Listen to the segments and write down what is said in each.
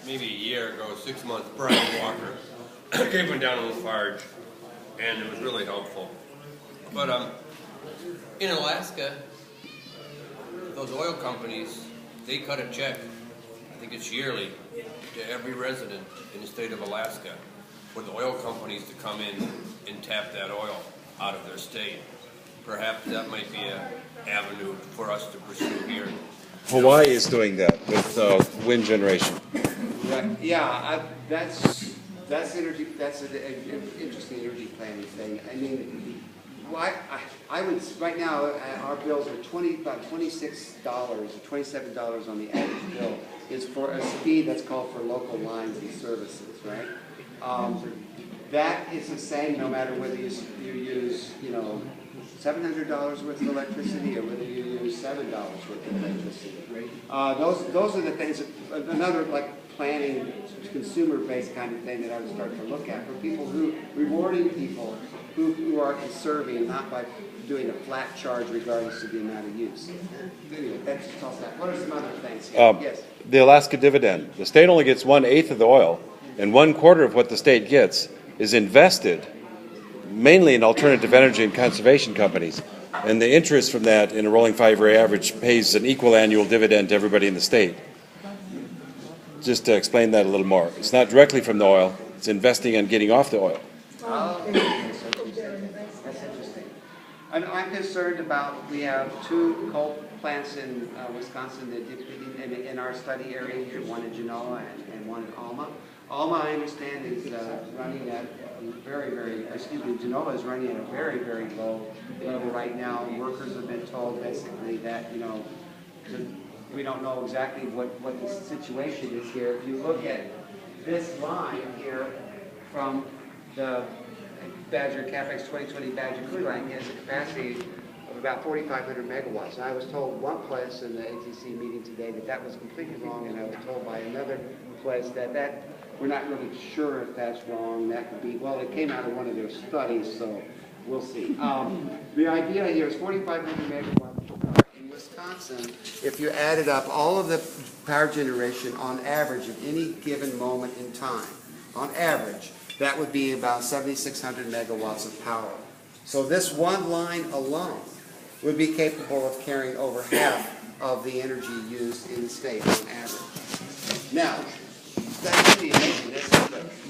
maybe a year ago, 6 months, Brian Walker came one down on Lafarge, and it was really helpful. But in Alaska, those oil companies, they cut a check, I think it's yearly, to every resident in the state of Alaska for the oil companies to come in and tap that oil out of their state. Perhaps that might be an avenue for us to pursue here. Hawaii is doing that with wind generation. Right. Yeah, that's energy. That's an interesting energy planning thing. I mean, I would right now our bills are about $26 or $27 on the average bill is for a speed that's called for local lines and services, right? That is the same no matter whether you use $700 worth of electricity or whether you use $7 worth of electricity. Those are the things. Another planning, consumer-based kind of thing that I would start to look at for people rewarding people who are conserving, not by doing a flat charge regardless of the amount of use. Anyway, that's just all that. What are some other things? Yes. The Alaska dividend. The state only gets 1/8 of the oil, and 1/4 of what the state gets is invested mainly in alternative energy and conservation companies. And the interest from that in a rolling 5-year average pays an equal annual dividend to everybody in the state. Just to explain that a little more. It's not directly from the oil, it's investing and getting off the oil. Oh, that's interesting. I'm concerned about, we have 2 coal plants in Wisconsin that in our study area here, one in Genoa and one in Alma. Alma, I understand, is running at Genoa is running at a very, very low level right now. Workers have been told basically that, we don't know exactly what the situation is here. If you look at this line here from the Badger CapEx 2020 Badger Crude Line, it has a capacity of about 4,500 megawatts. And I was told one place in the ATC meeting today that was completely wrong, and I was told by another place that we're not really sure if that's wrong. That could be, well, it came out of one of their studies, so we'll see. The idea here is 4,500 megawatts in Wisconsin. If you added up all of the power generation on average at any given moment in time, on average, that would be about 7,600 megawatts of power. So this one line alone would be capable of carrying over half of the energy used in the state on average. Now, that's pretty amazing.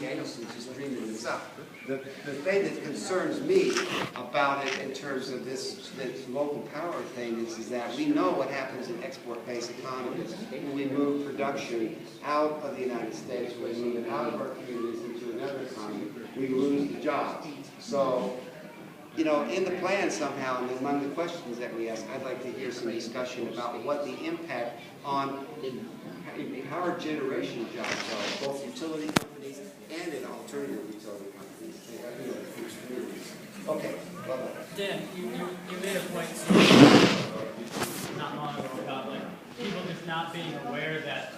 Danielson's just dreaming this up. The thing that concerns me about it in terms of this local power thing is that we know what happens in export-based economies when we move production out of the United States, when we move it out of our communities into another economy, we lose the jobs. So, in the plan somehow, and among the questions that we ask, I'd like to hear some discussion about what the impact on power generation jobs are, both utility companies and in alternative utility companies. Okay. Dan, you made a point not long ago about people just not being aware that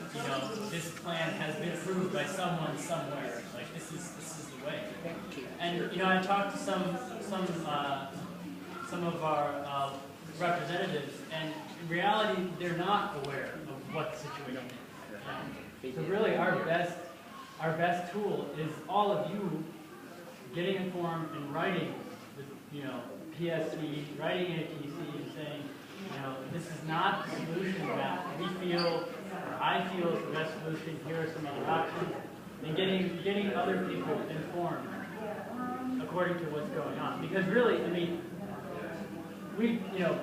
this plan has been approved by someone somewhere. Like this is the way. And I talked to some of our representatives, and in reality, they're not aware of what the situation is. So really, our best tool is all of you getting informed and writing, PSC, writing ATC, and saying, this is not the solution that we feel, or I feel is the best solution. Here are some other options, and getting other people informed according to what's going on. Because really,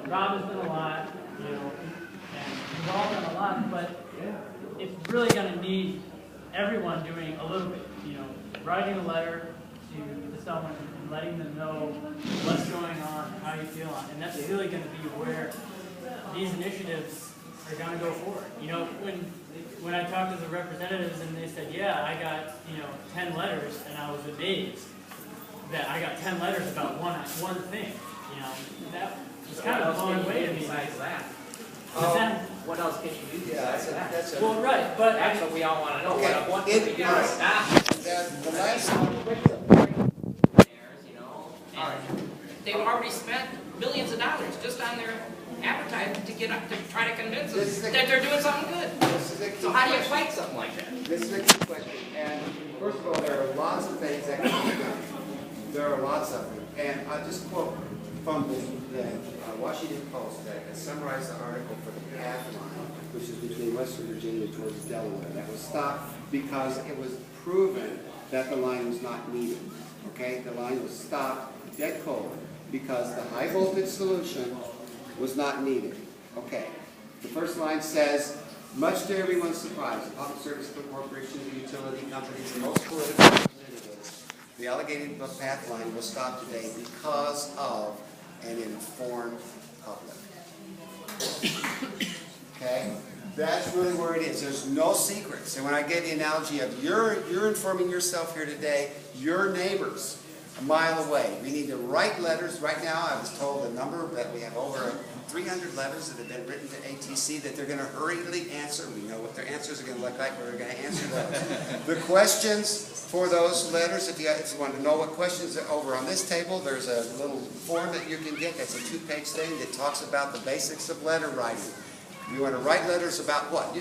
Rob has done a lot, and we've all done a lot, but it's really going to need everyone doing a little bit, writing a letter to someone and letting them know what's going on, how you feel on, and that's really going to be where these initiatives are going to go forward. When I talked to the representatives and they said, yeah, I got 10 letters, and I was amazed that I got 10 letters about one thing. That was kind of blowing away to me. Besides that. What else can you do besides that? That's well, right, but that's what we all want to know. Okay. What can we do to stop it? The last They've already spent millions of dollars just on their advertising to try to convince us that they're doing something good. This is a key how do you fight something like that? This is a good question, and first of all, there are lots of things that can be done. There are lots of them, and I'll just quote from the Washington Post that summarized the article for the path line, which is between Western Virginia towards Delaware, that was stopped because it was proven that the line was not needed. Okay, the line was stopped dead cold because the high voltage solution was not needed. Okay, the first line says, much to everyone's surprise, the public service corporations, the utility companies, and most political representatives, the Allegheny Path line was stopped today because of an informed public. Okay? That's really where it is. There's no secrets. And when I gave the analogy of you're informing yourself here today, your neighbors a mile away. We need to write letters. Right now, I was told a number that we have over 300 letters that have been written to ATC that they're going to hurriedly answer. We know what their answers are going to look like. We're going to answer those. The questions for those letters, if you want to know what questions are over on this table, there's a little form that you can get. That's a 2-page thing that talks about the basics of letter writing. You want to write letters about what?